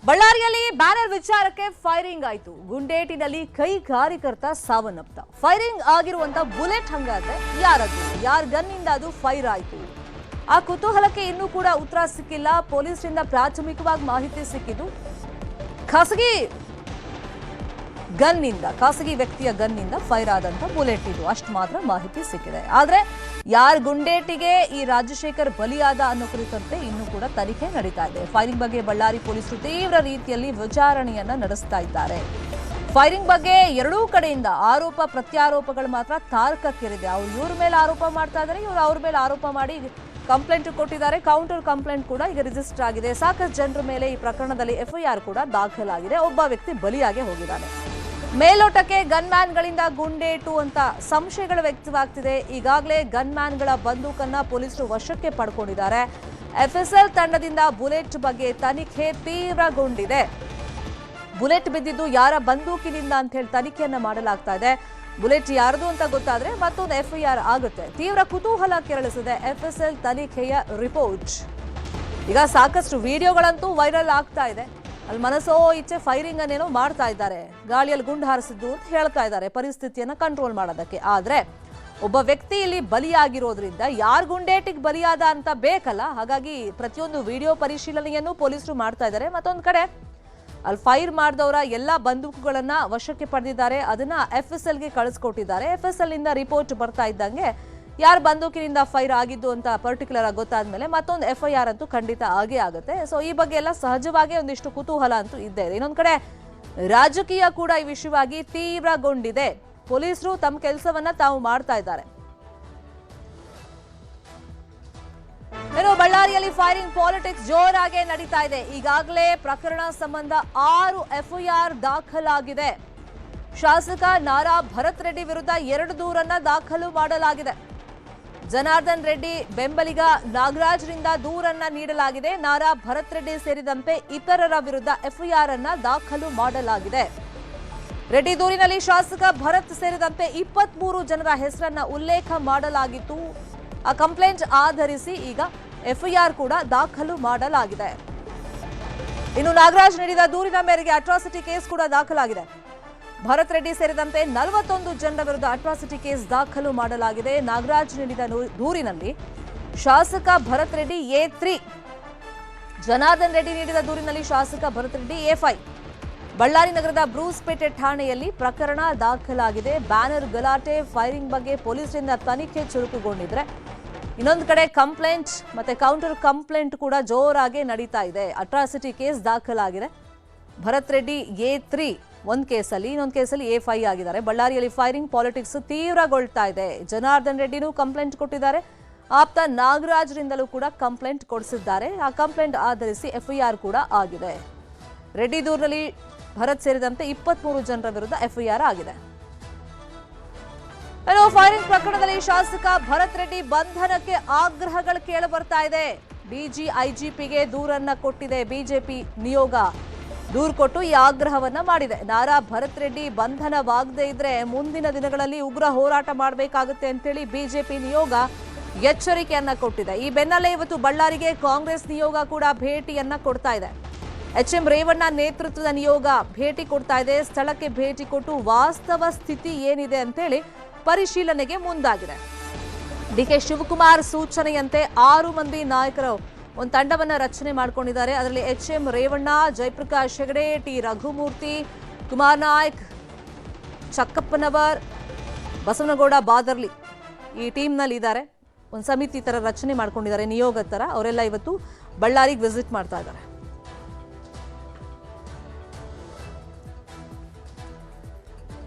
ಬಳ್ಳಾರಿಯಲ್ಲಿ ಬ್ಯಾನರ್ ವಿಚಾರಕ್ಕೆ ಫೈರಿಂಗ್ ಆಯಿತು. ಗುಂಡೇಟಿನಲ್ಲಿ ಕೈಗಾರಿಕರ್ತ ಸಾವನ್ನಪ್ಪ. ಫೈರಿಂಗ್ ಆಗಿರುವಂತ ಬುಲೆಟ್ ಹಂಗಾದ್ರೆ ಯಾರದು, ಯಾರ ಗನ್ನಿಂದ ಅದು ಫೈರ್ ಆಯಿತು? ಆ ಕುತೂಹಲಕ್ಕೆ ಇನ್ನೂ ಕೂಡ ಉತ್ತರ ಸಿಕ್ಕಿಲ್ಲ. ಪೊಲೀಸರಿಂದ ಪ್ರಾಥಮಿಕವಾಗಿ ಮಾಹಿತಿ ಸಿಕ್ಕಿದ್ದು ಖಾಸಗಿ ವ್ಯಕ್ತಿಯ ಗನ್ನಿಂದ ಫೈರ್ ಆದಂತ ಬುಲೆಟ್ ಇದು, ಅಷ್ಟು ಮಾತ್ರ ಮಾಹಿತಿ ಸಿಕ್ಕಿದೆ. ಆದ್ರೆ ಯಾರ ಗುಂಡೇಟಿಗೆ ಈ ರಾಜಶೇಖರ್ ಬಲಿಯಾದ ಅನ್ನೋ ಕುರಿತಂತೆ ಇನ್ನೂ ಕೂಡ ತನಿಖೆ ನಡೀತಾ ಇದೆ. ಫೈರಿಂಗ್ ಬಗ್ಗೆ ಬಳ್ಳಾರಿ ಪೊಲೀಸರು ತೀವ್ರ ರೀತಿಯಲ್ಲಿ ವಿಚಾರಣೆಯನ್ನ ನಡೆಸ್ತಾ ಇದ್ದಾರೆ. ಫೈರಿಂಗ್ ಬಗ್ಗೆ ಎರಡೂ ಕಡೆಯಿಂದ ಆರೋಪ ಪ್ರತ್ಯಾರೋಪಗಳು ಮಾತ್ರ ತಾರಕಕ್ಕೇರಿದೆ. ಅವ್ರು ಇವ್ರ ಮೇಲೆ ಆರೋಪ ಮಾಡ್ತಾ ಇದ್ದಾರೆ, ಇವ್ರು ಅವ್ರ ಮೇಲೆ ಆರೋಪ ಮಾಡಿ ಕಂಪ್ಲೇಂಟ್ ಕೊಟ್ಟಿದ್ದಾರೆ. ಕೌಂಟರ್ ಕಂಪ್ಲೇಂಟ್ ಕೂಡ ಈಗ ರಿಜಿಸ್ಟರ್ ಆಗಿದೆ. ಸಾಕಷ್ಟು ಜನರ ಮೇಲೆ ಈ ಪ್ರಕರಣದಲ್ಲಿ ಎಫ್ಐಆರ್ ಕೂಡ ದಾಖಲಾಗಿದೆ. ಒಬ್ಬ ವ್ಯಕ್ತಿ ಬಲಿಯಾಗಿ ಹೋಗಿದ್ದಾನೆ. ಮೇಲೋಟಕ್ಕೆ ಗನ್ ಮ್ಯಾನ್ಗಳಿಂದ ಗುಂಡೇಟು ಅಂತ ಸಂಶಯಗಳು ವ್ಯಕ್ತವಾಗ್ತಿದೆ. ಈಗಾಗಲೇ ಗನ್ ಮ್ಯಾನ್ಗಳ ಬಂದೂಕನ್ನ ಪೊಲೀಸರು ವಶಕ್ಕೆ ಪಡ್ಕೊಂಡಿದ್ದಾರೆ. ಎಫ್ಎಸ್ಎಲ್ ತಂಡದಿಂದ ಬುಲೆಟ್ ಬಗ್ಗೆ ತನಿಖೆ ತೀವ್ರಗೊಂಡಿದೆ. ಬುಲೆಟ್ ಬಿದ್ದಿದ್ದು ಯಾರ ಬಂದೂಕಿನಿಂದ ಅಂತ ಹೇಳಿ ತನಿಖೆಯನ್ನ ಮಾಡಲಾಗ್ತಾ ಇದೆ. ಬುಲೆಟ್ ಯಾರದು ಅಂತ ಗೊತ್ತಾದ್ರೆ ಮತ್ತೊಂದು ಎಫ್ಐಆರ್ ಆಗುತ್ತೆ. ತೀವ್ರ ಕುತೂಹಲ ಕೆರಳಿಸಿದೆ ಎಫ್ಎಸ್ಎಲ್ ತನಿಖೆಯ ರಿಪೋರ್ಟ್. ಈಗ ಸಾಕಷ್ಟು ವಿಡಿಯೋಗಳಂತೂ ವೈರಲ್ ಆಗ್ತಾ ಇದೆ. ಅಲ್ಲಿ ಮನಸ್ಸೋ ಇಚ್ಛೆ ಫೈರಿಂಗ್ ಅನ್ನೇನೋ ಮಾಡ್ತಾ ಇದ್ದಾರೆ, ಗಾಳಿಯಲ್ಲಿ ಗುಂಡು ಹಾರಿಸಿದ್ದು ಅಂತ ಹೇಳ್ತಾ ಇದ್ದಾರೆ ಪರಿಸ್ಥಿತಿಯನ್ನ ಕಂಟ್ರೋಲ್ ಮಾಡೋದಕ್ಕೆ. ಆದ್ರೆ ಒಬ್ಬ ವ್ಯಕ್ತಿ ಇಲ್ಲಿ ಬಲಿಯಾಗಿರೋದ್ರಿಂದ ಯಾರ್ ಗುಂಡೇಟಿಗೆ ಬಲಿಯಾದ ಅಂತ ಬೇಕಲ್ಲ, ಹಾಗಾಗಿ ಪ್ರತಿಯೊಂದು ವಿಡಿಯೋ ಪರಿಶೀಲನೆಯನ್ನು ಪೊಲೀಸರು ಮಾಡ್ತಾ ಇದ್ದಾರೆ. ಮತ್ತೊಂದು ಕಡೆ ಅಲ್ಲಿ ಫೈರ್ ಮಾಡಿದವರ ಎಲ್ಲ ಬಂದೂಕುಗಳನ್ನ ವಶಕ್ಕೆ ಪಡೆದಿದ್ದಾರೆ. ಅದನ್ನ ಎಫ್ಎಸ್ಎಲ್ಗೆ ಕಳಿಸ್ಕೊಟ್ಟಿದ್ದಾರೆ. ಎಫ್ಎಸ್ಎಲ್ ನಿಂದ ರಿಪೋರ್ಟ್ ಬರ್ತಾ ಇದ್ದಂಗೆ ಯಾರು ಬಂದೂಕಿನಿಂದ ಫೈರ್ ಆಗಿದ್ದು ಅಂತ ಪರ್ಟಿಕ್ಯುಲರ್ ಆಗಿ ಗೊತ್ತಾದ್ಮೇಲೆ ಮತ್ತೊಂದು ಎಫ್ಐಆರ್ ಅಂತೂ ಖಂಡಿತ ಆಗೇ ಆಗುತ್ತೆ. ಸೊ ಈ ಬಗ್ಗೆ ಎಲ್ಲ ಸಹಜವಾಗಿ ಒಂದಿಷ್ಟು ಕುತೂಹಲ ಅಂತೂ ಇದ್ದೇ ಇದೆ. ಇನ್ನೊಂದ್ ಕಡೆ ರಾಜಕೀಯ ಕೂಡ ಈ ವಿಷಯವಾಗಿ ತೀವ್ರಗೊಂಡಿದೆ. ಪೊಲೀಸರು ತಮ್ಮ ಕೆಲಸವನ್ನ ತಾವು ಮಾಡ್ತಾ ಇದ್ದಾರೆ. ಇನ್ನು ಬಳ್ಳಾರಿಯಲ್ಲಿ ಫೈರಿಂಗ್ ಪಾಲಿಟಿಕ್ಸ್ ಜೋರಾಗಿ ನಡೀತಾ ಇದೆ. ಈಗಾಗಲೇ ಪ್ರಕರಣ ಸಂಬಂಧ 6 ಎಫ್ಐಆರ್ ದಾಖಲಾಗಿದೆ. ಶಾಸಕ ನಾರಾ ಭರತ್ ರೆಡ್ಡಿ ವಿರುದ್ಧ 2 ದೂರನ್ನ ದಾಖಲು ಮಾಡಲಾಗಿದೆ. ಜನಾರ್ದನ್ ರೆಡ್ಡಿ ಬೆಂಬಲಿಗ ನಾಗರಾಜ್ರಿಂದ ದೂರನ್ನ ನೀಡಲಾಗಿದೆ. ನಾರಾ ಭರತ್ ರೆಡ್ಡಿ ಸೇರಿದಂತೆ ಇತರರ ವಿರುದ್ಧ ಎಫ್ಐಆರ್ ಅನ್ನ ದಾಖಲು ಮಾಡಲಾಗಿದೆ. ರೆಡ್ಡಿ ದೂರಿನಲ್ಲಿ ಶಾಸಕ ಭರತ್ ಸೇರಿದಂತೆ 23 ಜನರ ಹೆಸರನ್ನ ಉಲ್ಲೇಖ ಮಾಡಲಾಗಿತ್ತು. ಆ ಕಂಪ್ಲೇಂಟ್ ಆಧರಿಸಿ ಈಗ ಎಫ್ಐಆರ್ ಕೂಡ ದಾಖಲು ಮಾಡಲಾಗಿದೆ. ಇನ್ನು ನಾಗರಾಜ್ ನೀಡಿದ ದೂರಿನ ಮೇರೆಗೆ ಅಟ್ರಾಸಿಟಿ ಕೇಸ್ ಕೂಡ ದಾಖಲಾಗಿದೆ. ಭರತ್ ರೆಡ್ಡಿ ಸೇರಿದಂತೆ 41 ಜನರ ವಿರುದ್ಧ ಅಟ್ರಾಸಿಟಿ ಕೇಸ್ ದಾಖಲು ಮಾಡಲಾಗಿದೆ. ನಾಗರಾಜ್ ನೀಡಿದ ದೂರಿನಲ್ಲಿ ಶಾಸಕ ಭರತ್ ರೆಡ್ಡಿ A3, ಜನಾರ್ದನ್ ರೆಡ್ಡಿ ನೀಡಿದ ದೂರಿನಲ್ಲಿ ಶಾಸಕ ಭರತ್ ರೆಡ್ಡಿ A5. ಬಳ್ಳಾರಿ ನಗರದ ಬ್ರೂಸ್ಪೇಟೆ ಠಾಣೆಯಲ್ಲಿ ಪ್ರಕರಣ ದಾಖಲಾಗಿದೆ. ಬ್ಯಾನರ್ ಗಲಾಟೆ ಫೈರಿಂಗ್ ಬಗ್ಗೆ ಪೊಲೀಸರಿಂದ ತನಿಖೆ ಚುರುಕುಗೊಂಡಿದ್ರೆ ಇನ್ನೊಂದು ಕಡೆ ಕಂಪ್ಲೇಂಟ್ ಮತ್ತೆ ಕೌಂಟರ್ ಕಂಪ್ಲೇಂಟ್ ಕೂಡ ಜೋರಾಗಿ ನಡೀತಾ ಇದೆ. ಅಟ್ರಾಸಿಟಿ ಕೇಸ್ ದಾಖಲಾಗಿದೆ. ಭರತ್ ರೆಡ್ಡಿ A3 ಒಂದು ಕೇಸಲ್ಲಿ, ಇನ್ನೊಂದು ಕೇಸಲ್ಲಿ A5 ಆಗಿದ್ದಾರೆ. ಬಳ್ಳಾರಿಯಲ್ಲಿ ಫೈರಿಂಗ್ ಪಾಲಿಟಿಕ್ಸ್ ತೀವ್ರಗೊಳ್ತಾ ಇದೆ. ಜನಾರ್ದನ್ ರೆಡ್ಡಿನೂ ಕಂಪ್ಲೇಂಟ್ ಕೊಟ್ಟಿದ್ದಾರೆ. ಆಪ್ತ ನಾಗರಾಜ್ರಿಂದಲೂ ಕೂಡ ಕಂಪ್ಲೇಂಟ್ ಕೊಡಿಸಿದ್ದಾರೆ. ಆ ಕಂಪ್ಲೇಂಟ್ ಆಧರಿಸಿ ಎಫ್ಐಆರ್ ಕೂಡ ಆಗಿದೆ. ರೆಡ್ಡಿ ದೂರಿನಲ್ಲಿ ಭರತ್ ಸೇರಿದಂತೆ 23 ಜನರ ವಿರುದ್ಧ ಎಫ್ಐಆರ್ ಆಗಿದೆ. ಫೈರಿಂಗ್ ಪ್ರಕರಣದಲ್ಲಿ ಶಾಸಕ ಭರತ್ ರೆಡ್ಡಿ ಬಂಧನಕ್ಕೆ ಆಗ್ರಹಗಳು ಕೇಳಿ ಬರ್ತಾ ಇದೆ. ಐಜಿಪಿಗೆ ದೂರನ್ನ ಕೊಟ್ಟಿದೆ ಬಿಜೆಪಿ ನಿಯೋಗ. ದೂರು ಕೊಟ್ಟು ಈ ಆಗ್ರಹವನ್ನ ಮಾಡಿದೆ. ನಾರಾ ಭರತ್ ರೆಡ್ಡಿ ಬಂಧನವಾಗದೇ ಇದ್ರೆ ಮುಂದಿನ ದಿನಗಳಲ್ಲಿ ಉಗ್ರ ಹೋರಾಟ ಮಾಡಬೇಕಾಗುತ್ತೆ ಅಂತೇಳಿ ಬಿಜೆಪಿ ನಿಯೋಗ ಎಚ್ಚರಿಕೆಯನ್ನ ಕೊಟ್ಟಿದೆ. ಈ ಬೆನ್ನಲ್ಲೇ ಇವತ್ತು ಬಳ್ಳಾರಿಗೆ ಕಾಂಗ್ರೆಸ್ ನಿಯೋಗ ಕೂಡ ಭೇಟಿಯನ್ನ ಕೊಡ್ತಾ ಇದೆ. HM ರೇವಣ್ಣ ನೇತೃತ್ವದ ನಿಯೋಗ ಭೇಟಿ ಕೊಡ್ತಾ ಇದೆ. ಸ್ಥಳಕ್ಕೆ ಭೇಟಿ ಕೊಟ್ಟು ವಾಸ್ತವ ಸ್ಥಿತಿ ಏನಿದೆ ಅಂತೇಳಿ ಪರಿಶೀಲನೆಗೆ ಮುಂದಾಗಿದೆ. DK ಶಿವಕುಮಾರ್ ಸೂಚನೆಯಂತೆ 6 ಮಂದಿ ನಾಯಕರು ಒಂದು ತಂಡವನ್ನ ರಚನೆ ಮಾಡಿಕೊಂಡಿದ್ದಾರೆ. ಅದರಲ್ಲಿ HM ರೇವಣ್ಣ, ಜಯಪ್ರಕಾಶ್ ಹೆಗಡೆ, ಟಿ ರಘುಮೂರ್ತಿ, ಕುಮಾರ್ ನಾಯ್ಕ್, ಚಕ್ಕಪ್ಪನವರ್, ಬಸವನಗೌಡ ಬಾದರ್ಲಿ ಈ ಟೀಮ್ನಲ್ಲಿ ಇದ್ದಾರೆ. ಒಂದು ಸಮಿತಿ ತರ ರಚನೆ ಮಾಡ್ಕೊಂಡಿದ್ದಾರೆ, ನಿಯೋಗ ತರ. ಅವರೆಲ್ಲ ಇವತ್ತು ಬಳ್ಳಾರಿಗೆ ವಿಸಿಟ್ ಮಾಡ್ತಾ ಇದ್ದಾರೆ.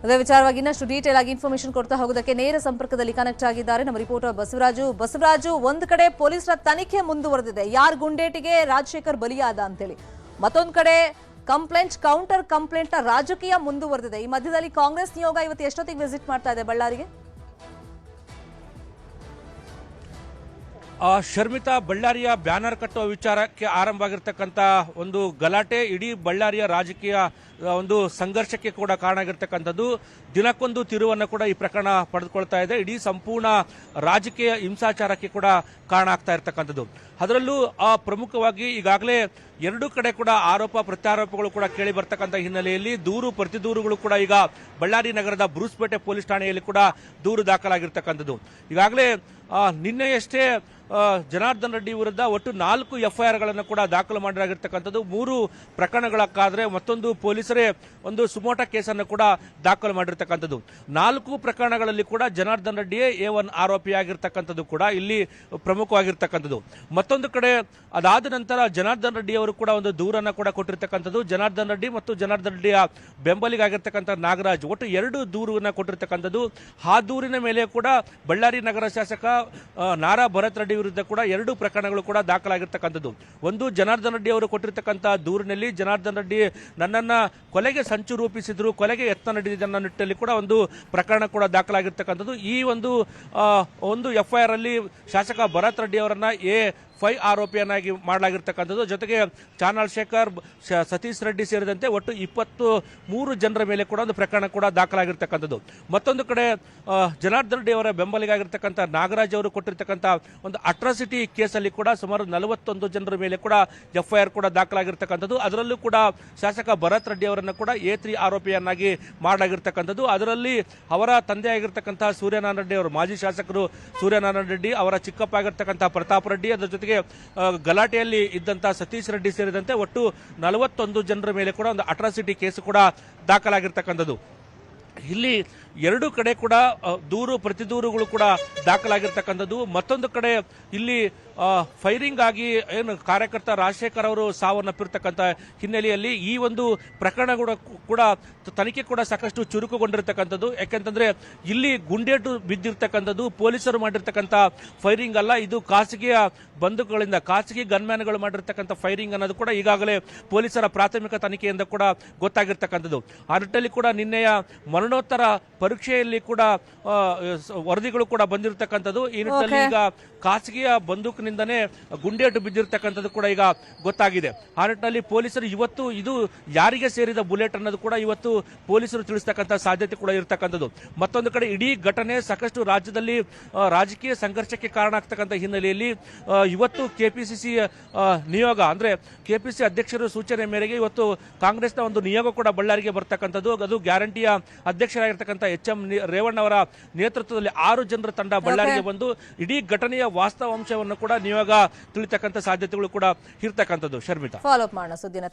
ಅದೇ ವಿಚಾರವಾಗಿ ಇನ್ನಷ್ಟು ಡೀಟೇಲ್ ಆಗಿ ಇನ್ಫಾರ್ಮೇಶನ್ ಕೊಡ್ತಾ ಹೋಗೋದಕ್ಕೆ ನೇರ ಸಂಪರ್ಕದಲ್ಲಿ ಕನೆಕ್ಟ್ ಆಗಿದ್ದಾರೆ ನಮ್ಮ ರಿಪೋರ್ಟರ್ ಬಸವರಾಜು. ಒಂದು ಕಡೆ ಪೊಲೀಸರ ತನಿಖೆ ಮುಂದುವರೆದಿದೆ, ಯಾರ್ ಗುಂಡೇಟಿಗೆ ರಾಜಶೇಖರ್ ಬಲಿಯಾದ ಅಂತೇಳಿ. ಮತ್ತೊಂದು ಕಡೆ ಕಂಪ್ಲೇಂಟ್ ಕೌಂಟರ್ ಕಂಪ್ಲೇಂಟ್ ನ ರಾಜಕೀಯ ಮುಂದುವರೆದಿದೆ. ಈ ಮಧ್ಯದಲ್ಲಿ ಕಾಂಗ್ರೆಸ್ ನಿಯೋಗ ಇವತ್ತು ಎಷ್ಟೊತ್ತಿಗೆ ವಿಸಿಟ್ ಮಾಡ್ತಾ ಇದೆ ಬಳ್ಳಾರಿಗೆ? ಶರ್ಮಿತಾ, ಬಳ್ಳಾರಿಯ ಬ್ಯಾನರ್ ಕಟ್ಟುವ ವಿಚಾರಕ್ಕೆ ಆರಂಭವಾಗಿರ್ತಕ್ಕಂಥ ಒಂದು ಗಲಾಟೆ ಇಡೀ ಬಳ್ಳಾರಿಯ ರಾಜಕೀಯ ಒಂದು ಸಂಘರ್ಷಕ್ಕೆ ಕೂಡ ಕಾರಣ ಆಗಿರ್ತಕ್ಕಂಥದ್ದು. ದಿನಕ್ಕೊಂದು ತಿರುವನ್ನು ಕೂಡ ಈ ಪ್ರಕರಣ ಪಡೆದುಕೊಳ್ತಾ ಇದೆ. ಇಡೀ ಸಂಪೂರ್ಣ ರಾಜಕೀಯ ಹಿಂಸಾಚಾರಕ್ಕೆ ಕೂಡ ಕಾರಣ ಆಗ್ತಾ ಇರ್ತಕ್ಕಂಥದ್ದು. ಅದರಲ್ಲೂ ಪ್ರಮುಖವಾಗಿ ಈಗಾಗಲೇ ಎರಡೂ ಕಡೆ ಕೂಡ ಆರೋಪ ಪ್ರತ್ಯಾರೋಪಗಳು ಕೂಡ ಕೇಳಿ ಬರ್ತಕ್ಕಂಥ ಹಿನ್ನೆಲೆಯಲ್ಲಿ ದೂರು ಪ್ರತಿ ದೂರುಗಳು ಕೂಡ ಈಗ ಬಳ್ಳಾರಿ ನಗರದ ಬ್ರೂಸ್ಪೇಟೆ ಪೊಲೀಸ್ ಠಾಣೆಯಲ್ಲಿ ಕೂಡ ದೂರು ದಾಖಲಾಗಿರ್ತಕ್ಕಂಥದ್ದು. ಈಗಾಗಲೇ ನಿನ್ನೆಯಷ್ಟೇ ಜನಾರ್ದನ್ ರೆಡ್ಡಿ ವಿರುದ್ಧ ಒಟ್ಟು 4 ಎಫ್ಐಆರ್ಗಳನ್ನು ಕೂಡ ದಾಖಲು ಮಾಡಲಾಗಿರ್ತಕ್ಕಂಥದ್ದು. 3 ಪ್ರಕರಣಗಳಕ್ಕಾದ್ರೆ ಮತ್ತೊಂದು ಪೊಲೀಸರೇ ಒಂದು ಸುಮೋಟ ಕೇಸನ್ನು ಕೂಡ ದಾಖಲು ಮಾಡಿರ್ತಕ್ಕಂಥದ್ದು. 4 ಪ್ರಕರಣಗಳಲ್ಲಿ ಕೂಡ ಜನಾರ್ದನ್ ರೆಡ್ಡಿಯೇ A1 ಆರೋಪಿಯಾಗಿರ್ತಕ್ಕಂಥದ್ದು ಕೂಡ ಇಲ್ಲಿ ಪ್ರಮುಖವಾಗಿರ್ತಕ್ಕಂಥದ್ದು. ಮತ್ತೊಂದು ಕಡೆ ಅದಾದ ನಂತರ ಜನಾರ್ದನ್ ರೆಡ್ಡಿ ಅವರು ಕೂಡ ಒಂದು ದೂರನ್ನು ಕೂಡ ಕೊಟ್ಟಿರ್ತಕ್ಕಂಥದ್ದು. ಜನಾರ್ದನ್ ರೆಡ್ಡಿ ಮತ್ತು ಜನಾರ್ದನ್ ರೆಡ್ಡಿಯ ಬೆಂಬಲಿಗಾಗಿರ್ತಕ್ಕಂಥ ನಾಗರಾಜ್ ಒಟ್ಟು 2 ದೂರನ್ನು ಕೊಟ್ಟಿರ್ತಕ್ಕಂಥದ್ದು. ಆ ದೂರಿನ ಮೇಲೆ ಕೂಡ ಬಳ್ಳಾರಿ ನಗರ ಶಾಸಕ ನಾರಾ ಭರತ್ ರೆಡ್ಡಿ ವಿರುದ್ಧ ಕೂಡ 2 ಪ್ರಕರಣಗಳು ಕೂಡ ದಾಖಲಾಗಿರ್ತಕ್ಕಂಥದ್ದು. ಒಂದು ಜನಾರ್ದನ್ ರೆಡ್ಡಿ ಅವರು ಕೊಟ್ಟಿರ್ತಕ್ಕಂಥ ದೂರಿನಲ್ಲಿ ಜನಾರ್ದನ್ ರೆಡ್ಡಿ ನನ್ನನ್ನ ಕೊಲೆಗೆ ಸಂಚು ರೂಪಿಸಿದ್ರು, ಕೊಲೆಗೆ ಯತ್ನ ನಡೆದಿದೆ ಅನ್ನೋ ನಿಟ್ಟಿನಲ್ಲಿ ಕೂಡ ಒಂದು ಪ್ರಕರಣ ಕೂಡ ದಾಖಲಾಗಿರ್ತಕ್ಕಂಥದ್ದು. ಈ ಒಂದು ಎಫ್ಐಆರ್ ಅಲ್ಲಿ ಶಾಸಕ ಭರತ್ ರೆಡ್ಡಿ ಅವರನ್ನ A5 ಆರೋಪಿಯನ್ನಾಗಿ ಮಾಡಲಾಗಿರ್ತಕ್ಕಂಥದ್ದು. ಜೊತೆಗೆ ಚಾನಲ್ ಶೇಖರ್, ಸತೀಶ್ ರೆಡ್ಡಿ ಸೇರಿದಂತೆ ಒಟ್ಟು 23 ಜನರ ಮೇಲೆ ಕೂಡ ಒಂದು ಪ್ರಕರಣ ಕೂಡ ದಾಖಲಾಗಿರ್ತಕ್ಕಂಥದ್ದು. ಮತ್ತೊಂದು ಕಡೆ ಜನಾರ್ದನ್ ರೆಡ್ಡಿ ಅವರ ಬೆಂಬಲಿಗಾಗಿರ್ತಕ್ಕಂಥ ನಾಗರಾಜ್ ಅವರು ಕೊಟ್ಟಿರ್ತಕ್ಕಂಥ ಒಂದು ಅಟ್ರಾಸಿಟಿ ಕೇಸಲ್ಲಿ ಕೂಡ ಸುಮಾರು 41 ಜನರ ಮೇಲೆ ಕೂಡ ಎಫ್ಐಆರ್ ಕೂಡ ದಾಖಲಾಗಿರ್ತಕ್ಕಂಥದ್ದು. ಅದರಲ್ಲೂ ಕೂಡ ಶಾಸಕ ಭರತ್ ರೆಡ್ಡಿ ಅವರನ್ನು ಕೂಡ A3 ಆರೋಪಿಯನ್ನಾಗಿ ಮಾಡಲಾಗಿರ್ತಕ್ಕಂಥದ್ದು. ಅದರಲ್ಲಿ ಅವರ ತಂದೆ ಆಗಿರ್ತಕ್ಕಂಥ ಸೂರ್ಯನಾರಾಯಣ ರೆಡ್ಡಿ ಅವರು, ಮಾಜಿ ಶಾಸಕರು ಸೂರ್ಯನಾರಾಯಣ ರೆಡ್ಡಿ, ಅವರ ಚಿಕ್ಕಪ್ಪ ಆಗಿರ್ತಕ್ಕಂಥ ಪ್ರತಾಪ್ ರೆಡ್ಡಿ, ಅದರ ಜೊತೆಗೆ ಗಲಾಟೆಯಲ್ಲಿ ಇದ್ದಂಥ ಸತೀಶ್ ರೆಡ್ಡಿ ಸೇರಿದಂತೆ ಒಟ್ಟು 41 ಜನರ ಮೇಲೆ ಕೂಡ ಒಂದು ಅಟ್ರಾಸಿಟಿ ಕೇಸ್ ಕೂಡ ದಾಖಲಾಗಿರ್ತಕ್ಕಂಥದ್ದು. ಇಲ್ಲಿ 2 ಕಡೆ ಕೂಡ ದೂರು ಪ್ರತಿ ದೂರುಗಳು ಕೂಡ ದಾಖಲಾಗಿರ್ತಕ್ಕಂಥದ್ದು. ಮತ್ತೊಂದು ಕಡೆ ಇಲ್ಲಿ ಫೈರಿಂಗ್ ಆಗಿ ಏನು ಕಾರ್ಯಕರ್ತ ರಾಜಶೇಖರ್ ಅವರು ಸಾವನ್ನಪ್ಪಿರ್ತಕ್ಕಂಥ ಹಿನ್ನೆಲೆಯಲ್ಲಿ ಈ ಒಂದು ಪ್ರಕರಣ ಕೂಡ ತನಿಖೆ ಕೂಡ ಸಾಕಷ್ಟು ಚುರುಕುಗೊಂಡಿರ್ತಕ್ಕಂಥದ್ದು. ಯಾಕೆಂತಂದ್ರೆ ಇಲ್ಲಿ ಗುಂಡೇಟು ಬಿದ್ದಿರ್ತಕ್ಕಂಥದ್ದು ಪೊಲೀಸರು ಮಾಡಿರ್ತಕ್ಕಂಥ ಫೈರಿಂಗ್ ಅಲ್ಲ, ಇದು ಖಾಸಗಿಯ ಬಂದೂಕುಗಳಿಂದ, ಖಾಸಗಿ ಗನ್ಮ್ಯಾನ್ಗಳು ಮಾಡಿರ್ತಕ್ಕಂಥ ಫೈರಿಂಗ್ ಅನ್ನೋದು ಕೂಡ ಈಗಾಗಲೇ ಪೊಲೀಸರ ಪ್ರಾಥಮಿಕ ತನಿಖೆಯಿಂದ ಕೂಡ ಗೊತ್ತಾಗಿರ್ತಕ್ಕಂಥದ್ದು. ಆ ನಿಟ್ಟಿನಲ್ಲಿ ಕೂಡ ನಿನ್ನೆಯ ಮರಣೋತ್ತರ ಪರೀಕ್ಷೆಯಲ್ಲಿ ಕೂಡ ವರದಿಗಳು ಕೂಡ ಬಂದಿರತಕ್ಕಂಥದ್ದು. ಈ ನಿಟ್ಟಿನಲ್ಲಿ ಈಗ ಖಾಸಗಿಯ ಬಂದೂಕಿನಿಂದನೇ ಗುಂಡೇಟು ಬಿದ್ದಿರ್ತಕ್ಕಂಥದ್ದು ಕೂಡ ಈಗ ಗೊತ್ತಾಗಿದೆ. ಆ ನಿಟ್ಟಿನಲ್ಲಿ ಪೊಲೀಸರು ಇವತ್ತು ಇದು ಯಾರಿಗೆ ಸೇರಿದ ಬುಲೆಟ್ ಅನ್ನೋದು ಕೂಡ ಇವತ್ತು ಪೊಲೀಸರು ತಿಳಿಸ್ತಕ್ಕಂಥ ಸಾಧ್ಯತೆ ಕೂಡ ಇರತಕ್ಕಂಥದ್ದು. ಮತ್ತೊಂದು ಕಡೆ ಇಡೀ ಘಟನೆ ಸಾಕಷ್ಟು ರಾಜ್ಯದಲ್ಲಿ ರಾಜಕೀಯ ಸಂಘರ್ಷಕ್ಕೆ ಕಾರಣ ಆಗ್ತಕ್ಕಂಥ ಹಿನ್ನೆಲೆಯಲ್ಲಿ ಇವತ್ತು ಕೆಪಿಸಿಸಿ ನಿಯೋಗ ಅಂದ್ರೆ ಕೆಪಿಸಿಸಿ ಅಧ್ಯಕ್ಷರ ಸೂಚನೆ ಮೇರೆಗೆ ಇವತ್ತು ಕಾಂಗ್ರೆಸ್ನ ಒಂದು ನಿಯೋಗ ಕೂಡ ಬಳ್ಳಾರಿಗೆ ಬರ್ತಕ್ಕಂಥದ್ದು. ಅದು ಗ್ಯಾರಂಟಿಯ ಅಧ್ಯಕ್ಷರಾಗಿರ್ತಕ್ಕಂಥ HM ರೇವಣ್ಣ ಅವರ ನೇತೃತ್ವದಲ್ಲಿ 6 ಜನರ ತಂಡ ಬಳ್ಳಾರಿಗೆ ಬಂದು ಇಡೀ ಘಟನೆಯ ವಾಸ್ತವಾಂಶವನ್ನು ಕೂಡ ನಿಯೋಗ ತಿಳಿತಕ್ಕಂಥ ಸಾಧ್ಯತೆಗಳು ಕೂಡ ಇರ್ತಕ್ಕಂಥದ್ದು. ಶರ್ಮಿತಾ, ಫಾಲೋ ಅಪ್ ಮಾಡೋಣ ಸುದ್ದಿನ.